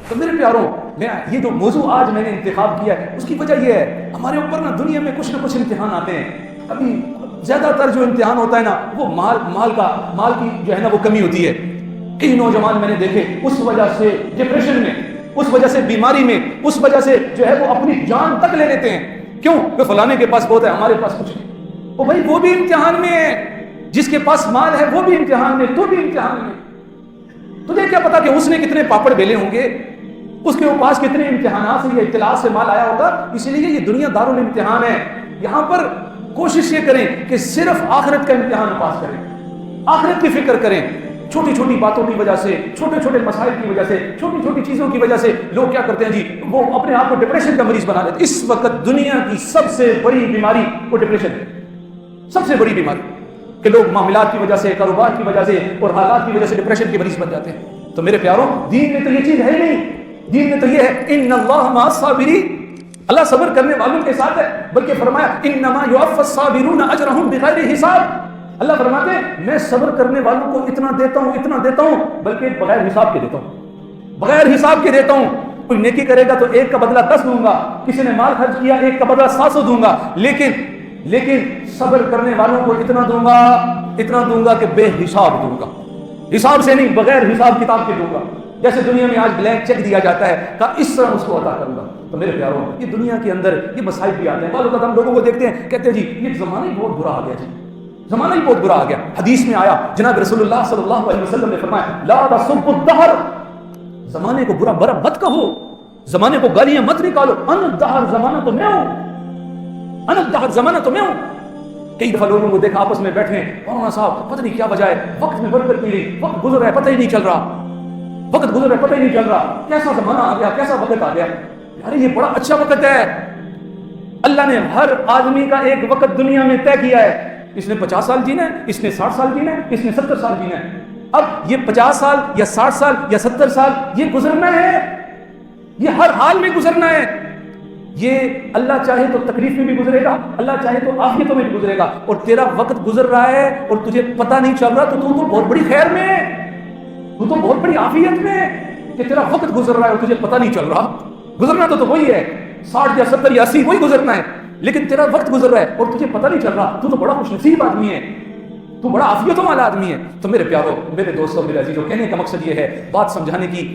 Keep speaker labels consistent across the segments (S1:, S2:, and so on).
S1: تو میرے پیاروں، یہ جو موضوع آج میں نے انتخاب کیا ہے اس کی وجہ یہ ہے، ہمارے اوپر نا دنیا میں کچھ نہ کچھ امتحان آتے ہیں. ابھی زیادہ تر جو امتحان ہوتا ہے نا وہ مال کی جو ہے نا وہ کمی ہوتی ہے. کئی نوجوان میں نے دیکھے اس وجہ سے ڈپریشن میں، اس وجہ سے بیماری میں، اس وجہ سے جو ہے وہ اپنی جان تک لے لیتے ہیں. کیوں کہ فلانے کے پاس بہت ہے، ہمارے پاس کچھ نہیں. وہ بھائی وہ بھی امتحان میں ہے، جس کے پاس مال ہے وہ بھی امتحان میں، تو بھی امتحان میں. تجھے کیا پتا کہ اس نے کتنے پاپڑ بیلے ہوں گے، اس کے پاس کتنے امتحانات سے یا اطلاعات سے مال آیا ہوگا. اسی لیے یہ دنیا دارالامتحان ہے. یہاں پر کوشش یہ کریں کہ صرف آخرت کا امتحان پاس کریں، آخرت کی فکر کریں. چھوٹی چھوٹی باتوں کی وجہ سے، چھوٹے چھوٹے مسائل کی وجہ سے، چھوٹی چھوٹی چیزوں کی وجہ سے لوگ کیا کرتے ہیں جی، وہ اپنے آپ کو ڈپریشن کا مریض بنا لیتے. اس وقت دنیا کی سب سے بڑی بیماری وہ ڈپریشن ہے. سب سے بڑی بیماری کہ لوگ معاملات کی وجہ سے، کاروبار کی وجہ سے اور حالات کی وجہ سے ڈپریشن کے مریض بن جاتے ہیں. تو میرے پیاروں، دین میں تو یہ چیز ہے ہی نہیں. دین میں تو یہ ہے ان اللہ مع الصابرین، اللہ صبر کرنے والوں کے ساتھ ہے. بلکہ فرمایا انما یوفی الصابرون اجرهم بغیر حساب. اللہ فرماتے ہیں میں صبر کرنے والوں کو اتنا دیتا ہوں بلکہ بغیر حساب کے دیتا ہوں، بغیر حساب کے دیتا ہوں. کوئی نیکی کرے گا تو ایک کا بدلہ 10 دوں گا، کسی نے مال خرچ کیا ایک کا بدلہ 700 دوں گا. لیکن صبر کرنے والوں کو اتنا دوں گا کہ بے حساب دوں گا. حساب سے نہیں، بغیر حساب کتاب کے دوں گا. جیسے دنیا میں آج بلینک چیک دیا جاتا ہے کہ اس طرح اس کو عطا کروں گا. تو میرے پیاروں، یہ دنیا کے اندر یہ مسائل بھی آتے ہیں. بعض اوقات ہم لوگوں کو دیکھتے ہیں، کہتے ہیں جی یہ زمانہ ہی بہت برا آ گیا، جی زمانہ ہی بہت برا آ گیا. حدیث میں آیا، جناب رسول اللہ صلی اللہ علیہ وسلم نے فرمایا لا تسبوا الدہر، زمانے کو برا مت کہو، زمانے کو گالیاں مت نکالو. انا الدہر، زمانہ تو میں ہوں، انا الدہر، زمانہ تو میں ہوں. کئی دفعہ لوگوں کو دیکھا آپس میں بیٹھے، مولانا صاحب پتہ نہیں کیا وجہ ہے، وقت میں برکت نہیں رہی، وقت گزر رہا ہے پتہ ہی نہیں چل رہا، وقت گزر رہا ہے پتہ ہی نہیں چل رہا. کیسا زمانہ آ گیا، کیسا وقت آ گیا. ارے یہ بڑا اچھا وقت ہے. اللہ نے ہر آدمی کا ایک وقت دنیا میں طے کیا ہے. اس نے 50 سال جینا ہے، اس نے 60 سال جینا ہے، اس نے 70 سال جینا ہے. اب یہ 50 سال یا 60 سال یا 70 سال یہ گزرنا ہے، یہ ہر حال میں گزرنا ہے. یہ اللہ چاہے تو تکلیف میں بھی گزرے گا، اللہ چاہے تو عافیتوں میں بھی گزرے گا. اور تیرا وقت گزر رہا ہے اور تجھے پتہ نہیں چل رہا، تو تو بہت بڑی خیر میں ہے، تو بہت بڑی عافیت میں ہے کہ تیرا وقت گزر رہا ہے اور تجھے پتہ نہیں چل رہا. گزرنا تو وہی ہے، 60 یا 70 یا 80 وہی گزرنا ہے، لیکن تیرا وقت گزر رہا ہے اور تجھے پتہ نہیں چل رہا. تو بڑا خوش نصیب آدمی ہے، تو بڑا عافیتوں والا آدمی ہے. تو میرے پیاروں، میرے دوستوں، میرے عزیزوں، کہنے کا مقصد یہ ہے، بات سمجھانے کی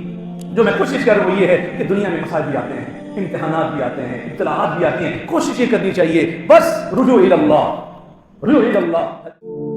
S1: جو میں کوشش کر رہا ہوں وہ یہ ہے کہ دنیا میں مسائل بھی آتے ہیں، امتحانات بھی آتے ہیں، اطلاعات بھی آتی ہیں. کوشش یہ کرنی چاہیے بس رجوع الی اللہ، رجوع الی اللہ.